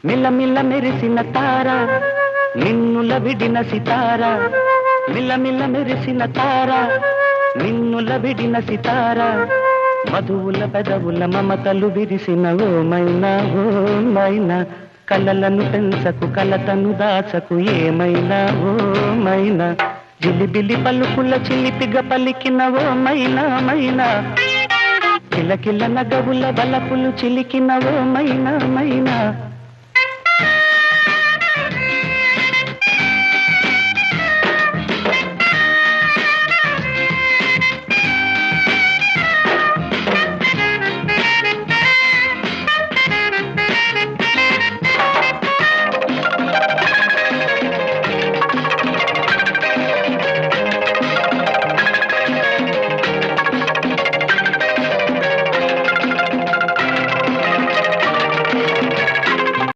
మిల్లమిల్ల మెరిసిన తార నిన్నుల విడిన సితార మిల్లమిల్ల మెరిసిన తార నిన్నుల విడిన సితార మధువుల పెదవుల మమతలు విరిసిన ఓ మైనా కలలను పెంచకు కలతను దాచకు ఏమైనా ఓ మైనా జిలిబిలి పలుకుల చిలిపిగ పలికిన ఓ మైనా కిలకిల నగవుల బలపులు చిలికిన ఓ మైనా